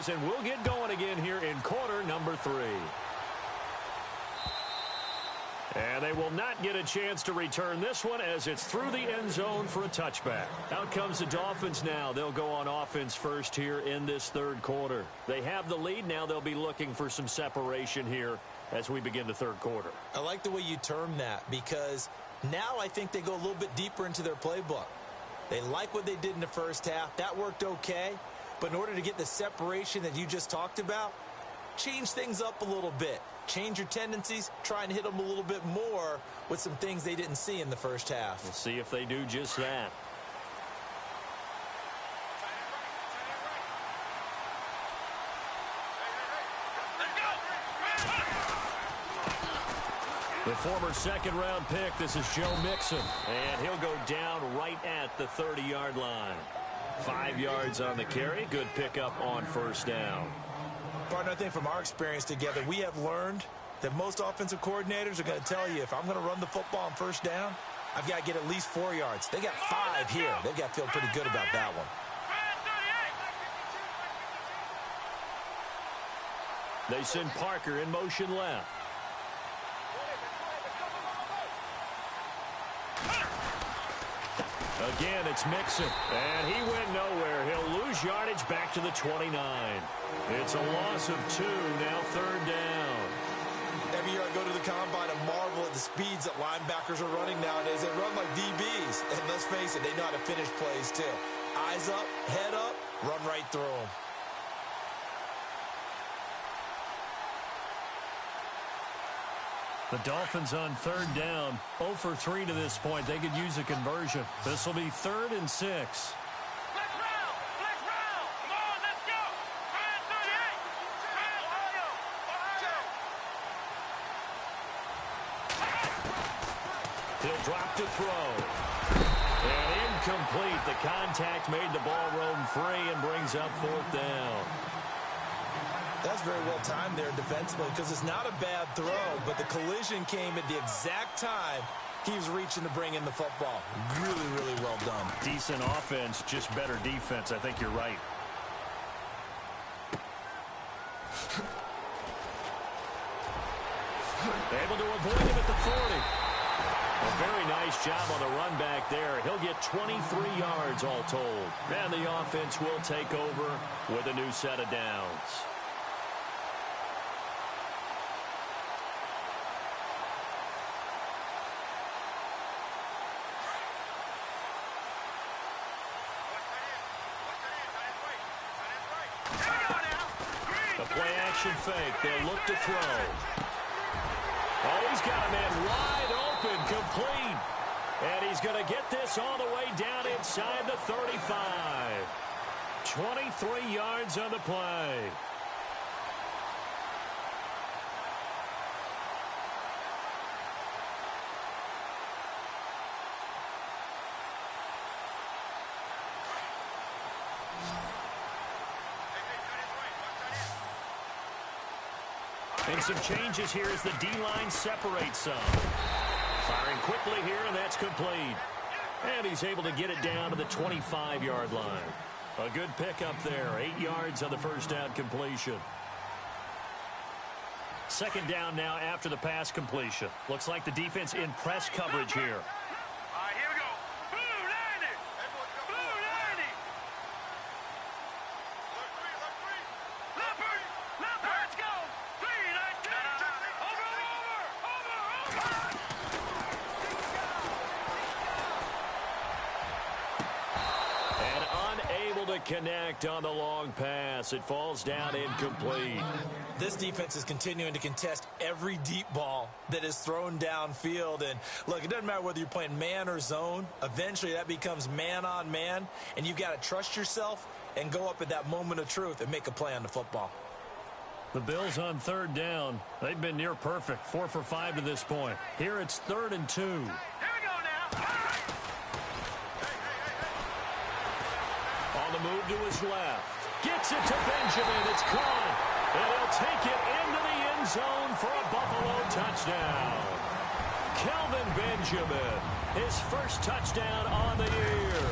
goes, and we'll get going again here in quarter number 3. And they will not get a chance to return this one as it's through the end zone for a touchback. Out comes the Dolphins now. They'll go on offense first here in this third quarter. They have the lead. Now they'll be looking for some separation here as we begin the third quarter. I like the way you term that because now I think they go a little bit deeper into their playbook. They like what they did in the first half. That worked okay. But in order to get the separation that you just talked about, change things up a little bit. Change your tendencies, try and hit them a little bit more with some things they didn't see in the first half. We'll see if they do just that. The former second-round pick, this is Joe Mixon, and he'll go down right at the 30-yard line. 5 yards on the carry, good pickup on first down. Partner, I think from our experience together, we have learned that most offensive coordinators are going to tell you, if I'm going to run the football on first down, I've got to get at least 4 yards. They got 5 here. They've got to feel pretty good about that one. They send Parker in motion left. Again, it's Mixon, and he went nowhere. He'll lose yardage back to the 29. It's a loss of 2, now third down. Every year I go to the combine and marvel at the speeds that linebackers are running nowadays. They run like DBs, and let's face it, they know how to finish plays too. Eyes up, head up, run right through them. The Dolphins on third down, 0 for 3 to this point. They could use a conversion. This will be 3rd and 6. Flex round! Flex round! Come on, let's go! 38! He'll drop to throw. And incomplete. The contact made the ball roam free and brings up 4th down. That's very well timed there defensively because it's not a bad throw, but the collision came at the exact time he was reaching to bring in the football. Really, really well done. Decent offense, just better defense. I think you're right. Able to avoid him at the 40. A very nice job on the run back there. He'll get 23 yards all told. And the offense will take over with a new set of downs. Play-action fake. They'll look to throw. Oh, he's got a man wide open, complete. And he's going to get this all the way down inside the 35. 23 yards on the play. And some changes here as the D-line separates some. Firing quickly here, and that's complete. And he's able to get it down to the 25-yard line. A good pickup there. 8 yards on the first down completion. Second down now after the pass completion. Looks like the defense in press coverage here. All right, here we go. Blue 90. Blue 90. Left three. Let's go. 3-19. Over. And unable to connect on the long pass. It falls down incomplete. This defense is continuing to contest every deep ball that is thrown downfield. And, look, it doesn't matter whether you're playing man or zone. Eventually, that becomes man-on-man, and you've got to trust yourself and go up at that moment of truth and make a play on the football. The Bills on third down. They've been near perfect. 4 for 5 to this point. Here it's 3rd and 2. Here we go now. On the move to his left. Gets it to Benjamin. It's caught. And he'll take it into the end zone for a Buffalo touchdown. Kelvin Benjamin, his first touchdown on the year.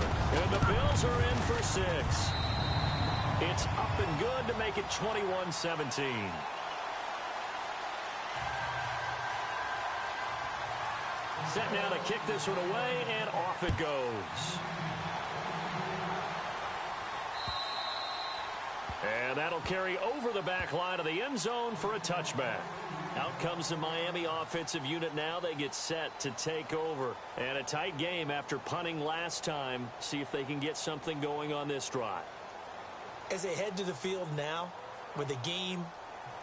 And the Bills are in for 6. It's up and good to make it 21-17. Set now to kick this one away, and off it goes. And that'll carry over the back line of the end zone for a touchback. Out comes the Miami offensive unit now. They get set to take over. And a tight game after punting last time. See if they can get something going on this drive. As they head to the field now, with the game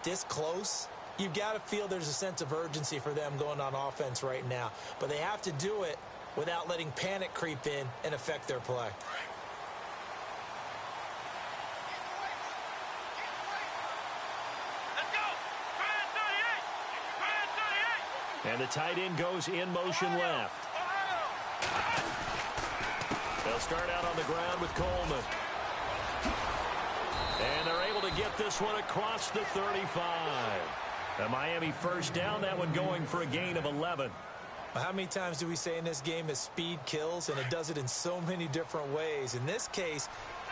this close, you've got to feel there's a sense of urgency for them going on offense right now. But they have to do it without letting panic creep in and affect their play. And the tight end goes in motion left. They'll start out on the ground with Coleman. And they're able to get this one across the 35. A Miami first down, that one going for a gain of 11. How many times do we say in this game that speed kills, and it does it in so many different ways? In this case,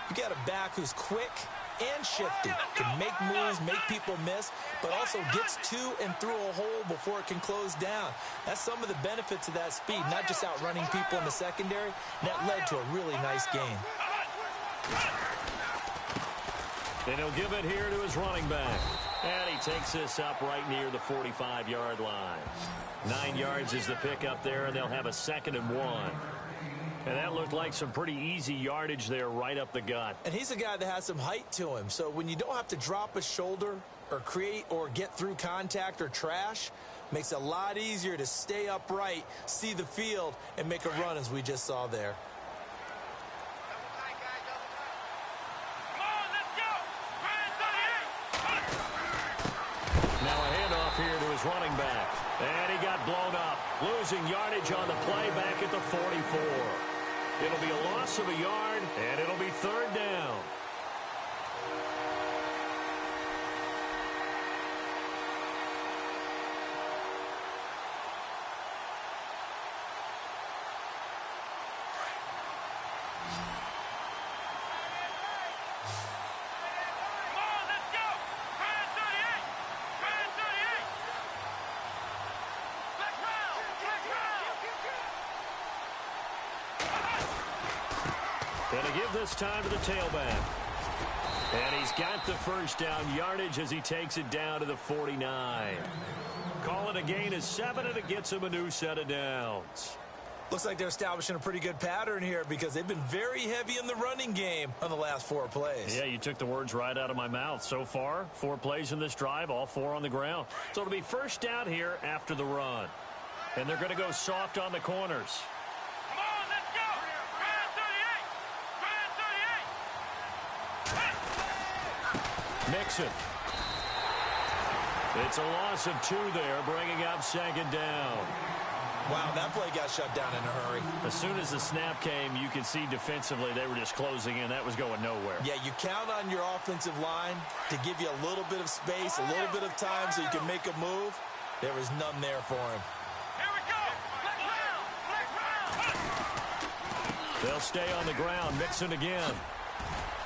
you got a back who's quick and shifty, can make moves, make people miss, but also gets to and through a hole before it can close down. That's some of the benefits of that speed, not just outrunning people in the secondary. That led to a really nice game. And he'll give it here to his running back. And he takes this up right near the 45-yard line. 9 yards is the pickup there, and they'll have a 2nd and 1. And that looked like some pretty easy yardage there right up the gut. And he's a guy that has some height to him. So when you don't have to drop a shoulder or create or get through contact or trash, makes it a lot easier to stay upright, see the field, and make a run as we just saw there. Now a handoff here to his running back. And he got blown up. Losing yardage on the play back at the 44. It'll be a loss of a yard, and it'll be 3rd down. Gonna give this time to the tailback. And he's got the first down yardage as he takes it down to the 49. Call it a gain of 7, and it gets him a new set of downs. Looks like they're establishing a pretty good pattern here because they've been very heavy in the running game on the last 4 plays. Yeah, you took the words right out of my mouth. So far, 4 plays in this drive, all 4 on the ground. So it'll be first down here after the run. And they're going to go soft on the corners. Mixon. It's a loss of 2 there, bringing up 2nd down. Wow, that play got shut down in a hurry. As soon as the snap came, you could see defensively they were just closing in. That was going nowhere. Yeah, you count on your offensive line to give you a little bit of space, a little bit of time so you can make a move. There was none there for him. Here we go. They'll stay on the ground. Mixon again.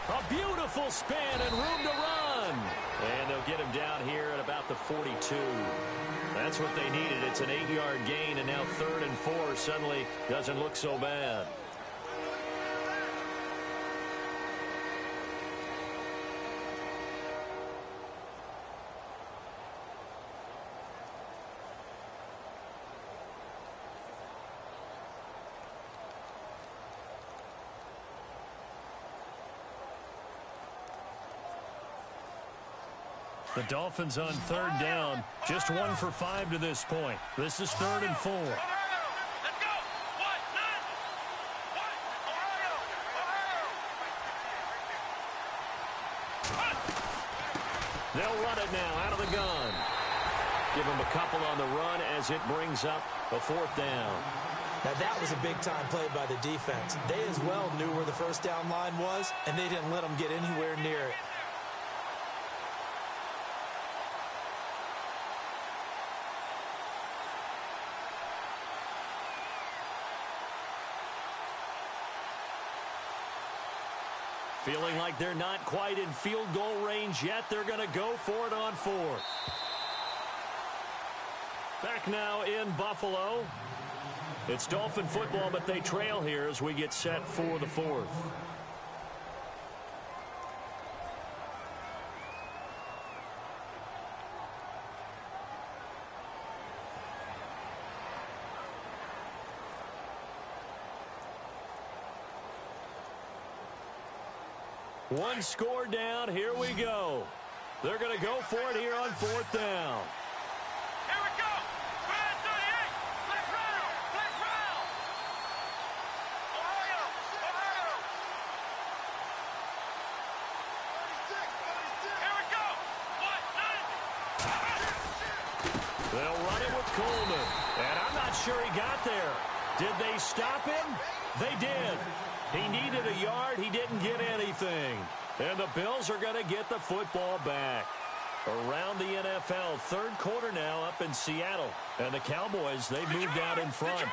A beautiful spin and room to run. And they'll get him down here at about the 42. That's what they needed. It's an 8-yard gain, and now 3rd and 4 suddenly doesn't look so bad. The Dolphins on 3rd down, just 1 for 5 to this point. This is 3rd and 4. Let's go. 1, 9. They'll run it now out of the gun. Give them a couple on the run as it brings up a 4th down. Now that was a big-time play by the defense. They as well knew where the first down line was, and they didn't let them get anywhere near it. Feeling like they're not quite in field goal range yet. They're going to go for it on fourth. Back now in Buffalo. It's Dolphin football, but they trail here as we get set for the fourth. One score down. Here we go. They're going to go for it here on fourth down. Here we go. 38. Flex round. Flex round. Ohio. Ohio. 36. Here we go. 190. They'll run it with Coleman. And I'm not sure he got there. Did they stop him? They did. He needed a yard. He didn't get anything. And the Bills are going to get the football back. Around the NFL, third quarter now up in Seattle. And the Cowboys, they've moved out in front.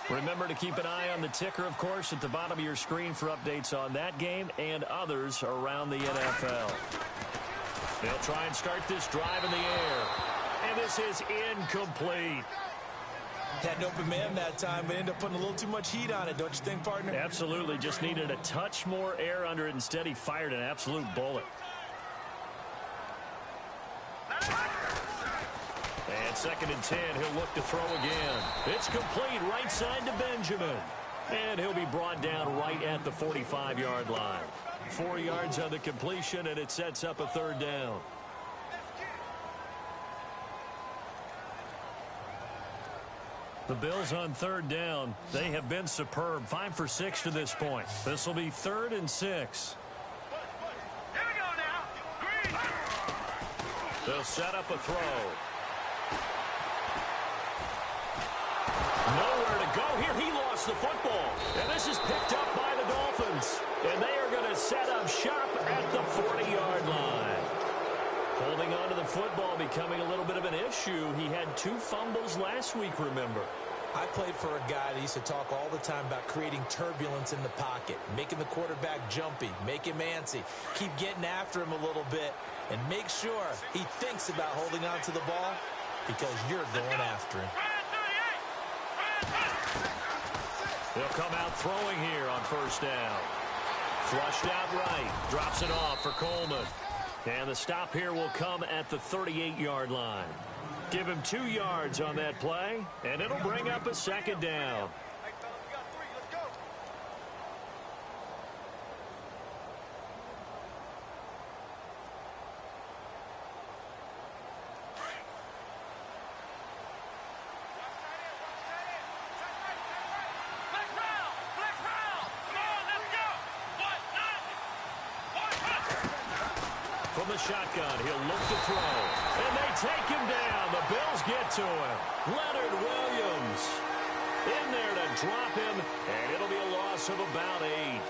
Remember to keep an eye on the ticker, of course, at the bottom of your screen for updates on that game and others around the NFL. They'll try and start this drive in the air. And this is incomplete. Had an open man that time, but ended up putting a little too much heat on it, don't you think, partner? Absolutely. Just needed a touch more air under it. Instead, he fired an absolute bullet. And 2nd and 10. He'll look to throw again. It's complete right side to Benjamin. And he'll be brought down right at the 45-yard line. 4 yards on the completion, and it sets up a third down. The Bills on third down. They have been superb. 5 for 6 to this point. This will be 3rd and 6. Here we go now. Green. They'll set up a throw. Nowhere to go here. He lost the football. And this is picked up by the Dolphins. And they are going to set up shop at the 40-yard line. Holding on to the football becoming a little bit of an issue. He had 2 fumbles last week, remember. I played for a guy that used to talk all the time about creating turbulence in the pocket, making the quarterback jumpy, make him antsy, keep getting after him a little bit, and make sure he thinks about holding on to the ball because you're going after him. They'll come out throwing here on first down. Flushed out right. Drops it off for Coleman. And the stop here will come at the 38-yard line. Give him 2 yards on that play, and it'll bring up a 2nd down. From the shotgun, he'll look to throw. And they take him down. The Bills get to him. Leonard Williams in there to drop him, and it'll be a loss of about 8.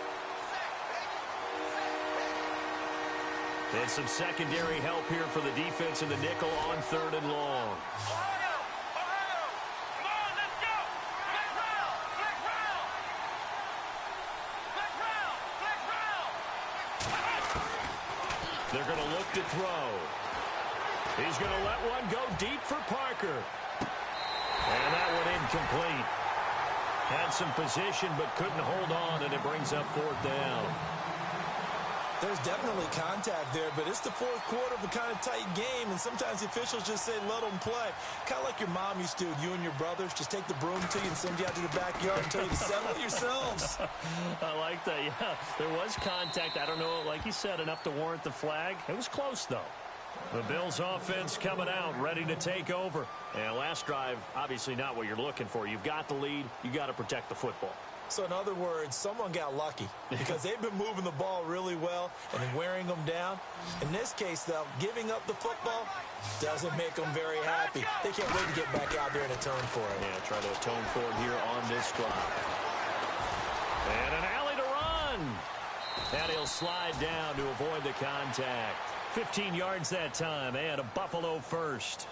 And some secondary help here for the defense in the nickel on 3rd and long. They're going to look to throw. He's going to let one go deep for Parker. And that one incomplete. Had some position but couldn't hold on, and it brings up 4th down. There's definitely contact there, but it's the 4th quarter of a kind of tight game, and sometimes the officials just say let them play. Kind of like your mom used to, you and your brothers, just take the broom to you and send you out to the backyard and tell you to settle it yourselves. I like that, yeah. There was contact. I don't know, like you said, enough to warrant the flag. It was close, though. The Bills offense coming out, ready to take over. And last drive, obviously not what you're looking for. You've got the lead. You got to protect the football. So, in other words, someone got lucky because they've been moving the ball really well and wearing them down. In this case, though, giving up the football doesn't make them very happy. They can't wait to get back out there and atone for it. Yeah, try to atone for it here on this drive. And an alley to run. And he'll slide down to avoid the contact. 15 yards that time and a Buffalo first.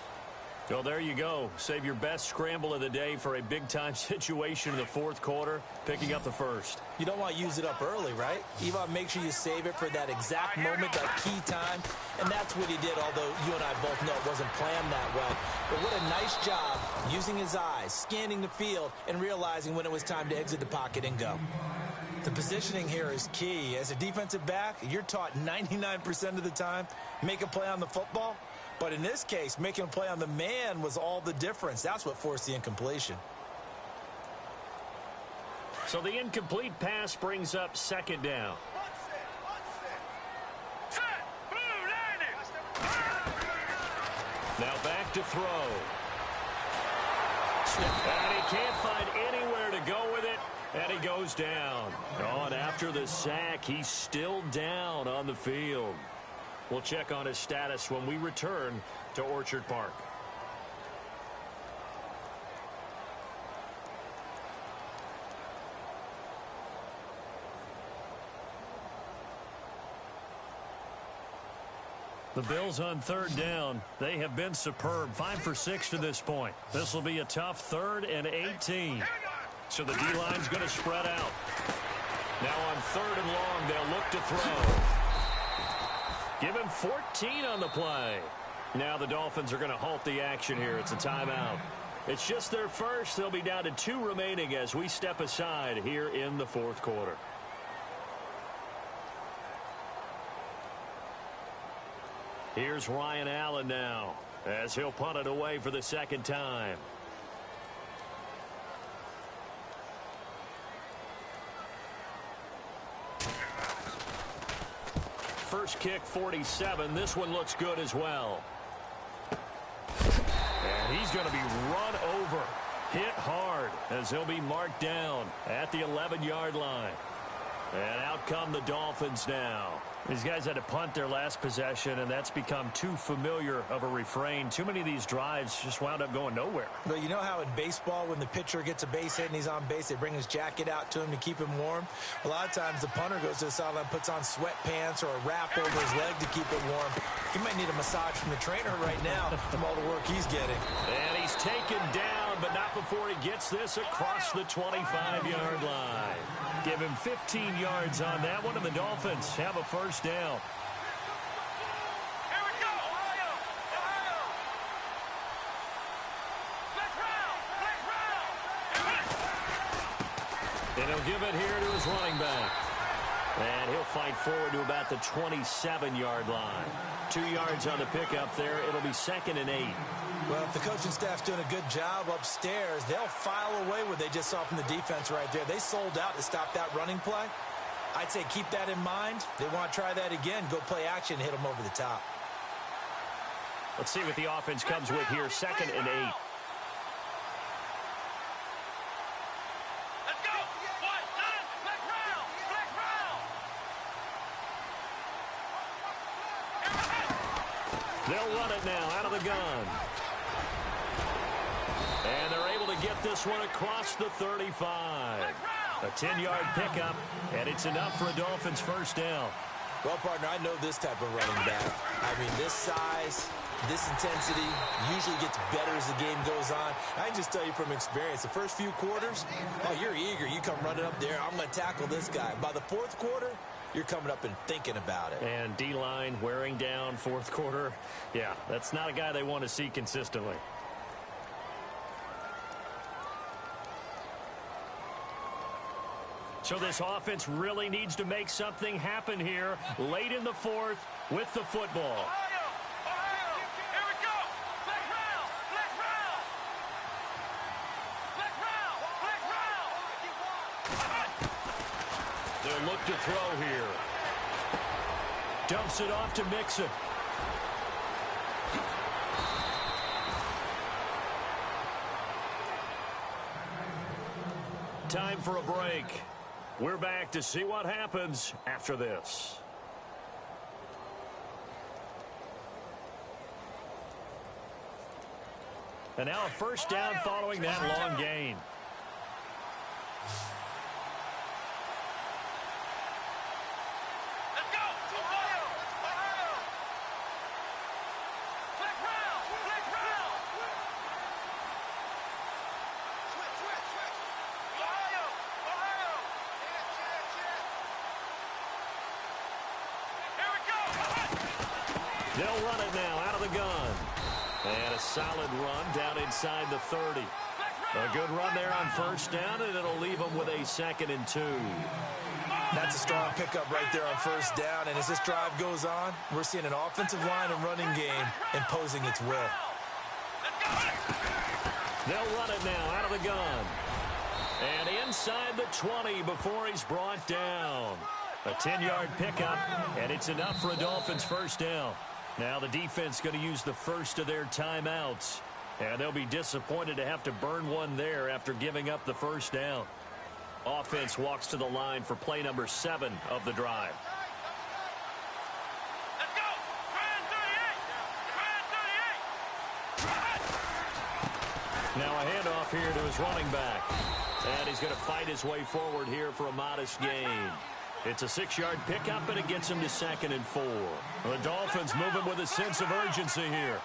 Well, there you go. Save your best scramble of the day for a big-time situation in the fourth quarter, picking up the first. You don't want to use it up early, right? You want to make sure you save it for that exact moment, that key time, and that's what he did, although you and I both know it wasn't planned that way. But what a nice job using his eyes, scanning the field, and realizing when it was time to exit the pocket and go. The positioning here is key. As a defensive back, you're taught 99% of the time, make a play on the football. But in this case, making a play on the man was all the difference. That's what forced the incompletion. So the incomplete pass brings up second down. Now back to throw. And he can't find anywhere to go with it, and he goes down. Oh, and after the sack, he's still down on the field. We'll check on his status when we return to Orchard Park. The Bills on third down. They have been superb. 5 for 6 to this point. This will be a tough 3rd and 18. So the D-line's going to spread out. Now on 3rd and long, they'll look to throw. Give him 14 on the play. Now the Dolphins are going to halt the action here. It's a timeout. It's just their first. They'll be down to 2 remaining as we step aside here in the fourth quarter. Here's Ryan Allen now as he'll punt it away for the second time. First kick, 47. This one looks good as well. And he's going to be run over, hit hard, as he'll be marked down at the 11-yard line. And out come the Dolphins now. These guys had to punt their last possession, and that's become too familiar of a refrain. Too many of these drives just wound up going nowhere. But you know how in baseball, when the pitcher gets a base hit and he's on base, they bring his jacket out to him to keep him warm? A lot of times the punter goes to the sideline, puts on sweatpants or a wrap over his leg to keep it warm. He might need a massage from the trainer right now from all the work he's getting. And he's taken down, but not before he gets this across the 25-yard line. Give him 15 yards on that one, and the Dolphins have a first down. Here we go, Ohio! Ohio! Flex round! And he'll give it here to his running back. And he'll fight forward to about the 27-yard line. 2 yards on the pickup there. It'll be 2nd and 8. Well, if the coaching staff's doing a good job upstairs, they'll file away what they just saw from the defense right there. They sold out to stop that running play. I'd say keep that in mind. They want to try that again. Go play action, hit them over the top. Let's see what the offense comes with here. 2nd and 8. Let's go! One, nine, flex round! Flex round! They'll run it now out of the gun. And they're able to get this one across the 35. A 10-yard pickup, and it's enough for a Dolphins first down. Well, partner, I know this type of running back. I mean, this size, this intensity usually gets better as the game goes on. I can just tell you from experience, the first few quarters, oh, you're eager. You come running up there, I'm going to tackle this guy. By the fourth quarter, you're coming up and thinking about it. And D-line wearing down fourth quarter. Yeah, that's not a guy they want to see consistently. So this offense really needs to make something happen here late in the fourth with the football. Ohio! Ohio! Here we go! Flex round! Flex round! Flex round! Flex round! They'll look to throw here. Dumps it off to Mixon. Time for a break. We're back to see what happens after this. And now a first down following that long gain. Let's go! Ohio! Ohio! Flex round! Flex round! They'll run it now out of the gun. And a solid run down inside the 30. A good run there on first down, and it'll leave them with a 2nd and 2. That's a strong pickup right there on first down. And as this drive goes on, we're seeing an offensive line and running game imposing its will. They'll run it now out of the gun. And inside the 20 before he's brought down. A 10-yard pickup, and it's enough for a Dolphins first down. Now the defense going to use the first of their timeouts. And they'll be disappointed to have to burn one there after giving up the first down. Offense walks to the line for play number 7 of the drive. Let's go! Try 38! Now a handoff here to his running back. And he's going to fight his way forward here for a modest gain. It's a 6-yard pickup, and it gets him to 2nd and 4. The Dolphins moving with a sense of urgency here.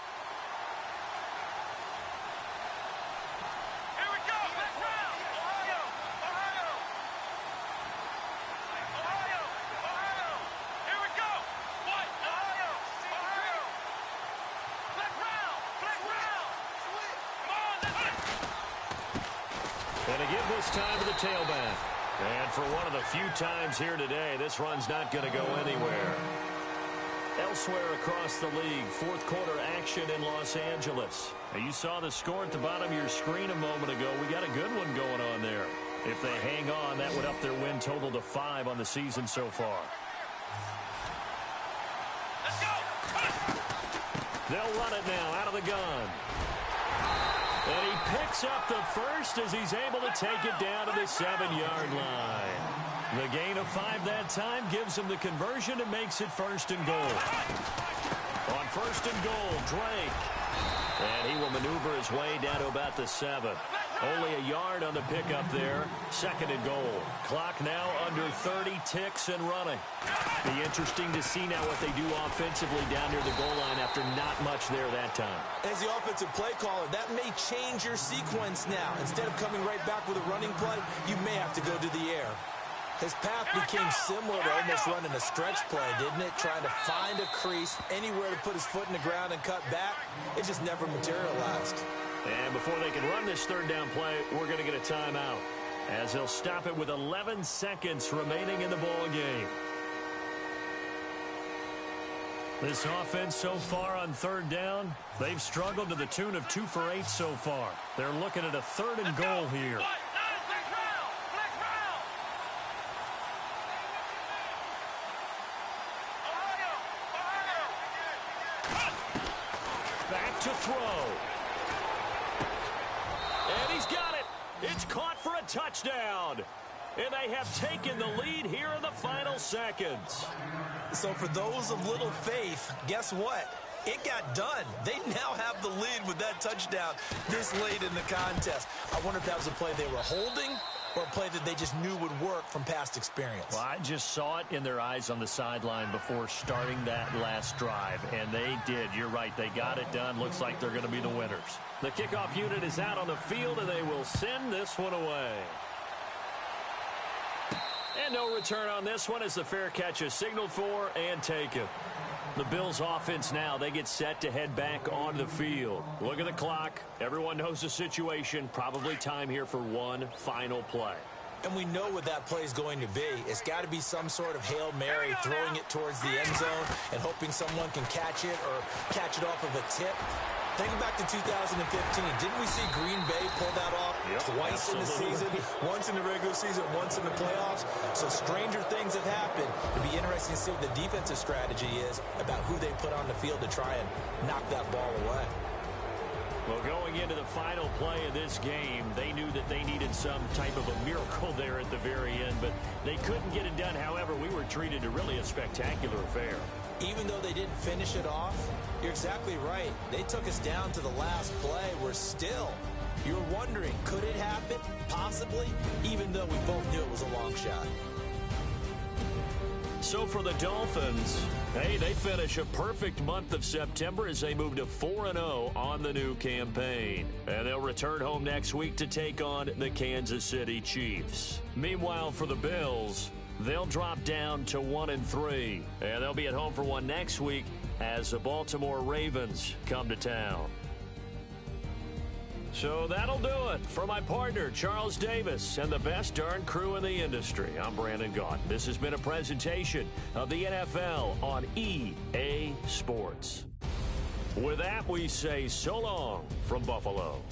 And to give this time to the tailback. And for one of the few times here today, this run's not going to go anywhere. Elsewhere across the league, fourth quarter action in Los Angeles. Now, you saw the score at the bottom of your screen a moment ago. We got a good one going on there. If they hang on, that would up their win total to 5 on the season so far. Let's go! They'll run it now out of the gun. And he picks up the first as he's able to take it down to the 7-yard line. The gain of 5 that time gives him the conversion and makes it 1st and goal. On 1st and goal, Drake. And he will maneuver his way down to about the 7. Only a yard on the pickup there. 2nd and goal. Clock now under 30 ticks and running. Be interesting to see now what they do offensively down near the goal line after not much there that time. As the offensive play caller, that may change your sequence now. Instead of coming right back with a running play, you may have to go to the air. His path became similar to almost running a stretch play, didn't it? Trying to find a crease, anywhere to put his foot in the ground and cut back. It just never materialized. And before they can run this 3rd down play, we're going to get a timeout, as they'll stop it with 11 seconds remaining in the ball game. This offense so far on 3rd down, they've struggled to the tune of 2 for 8 so far. They're looking at a 3rd and goal here. Back to throw. And he's got it. It's caught for a touchdown. And they have taken the lead here in the final seconds. So for those of little faith, guess what? It got done. They now have the lead with that touchdown this late in the contest. I wonder if that was a play they were holding or a play that they just knew would work from past experience. Well, I just saw it in their eyes on the sideline before starting that last drive, and they did. You're right. They got it done. Looks like they're going to be the winners. The kickoff unit is out on the field, and they will send this one away. And no return on this one as the fair catch is signaled for and taken. The Bills offense now, they get set to head back on the field. Look at the clock. Everyone knows the situation. Probably time here for one final play. And we know what that play is going to be. It's got to be some sort of Hail Mary, throwing it towards the end zone and hoping someone can catch it or catch it off of a tip. Think back to 2015. Didn't we see Green Bay pull that off twice in the season? Once in the regular season, once in the playoffs. So stranger things have happened. It'd be interesting to see what the defensive strategy is about who they put on the field to try and knock that ball away. Well, going into the final play of this game, they knew that they needed some type of a miracle there at the very end, but they couldn't get it done. However, we were treated to really a spectacular affair. Even though they didn't finish it off, you're exactly right. They took us down to the last play. We're still, you're wondering, could it happen? Possibly, even though we both knew it was a long shot. So for the Dolphins, hey, they finish a perfect month of September as they move to 4-0 on the new campaign. And they'll return home next week to take on the Kansas City Chiefs. Meanwhile, for the Bills, they'll drop down to 1-3. And they'll be at home for one next week as the Baltimore Ravens come to town. So that'll do it for my partner, Charles Davis, and the best darn crew in the industry. I'm Brandon Gaudin. This has been a presentation of the NFL on EA Sports. With that, we say so long from Buffalo.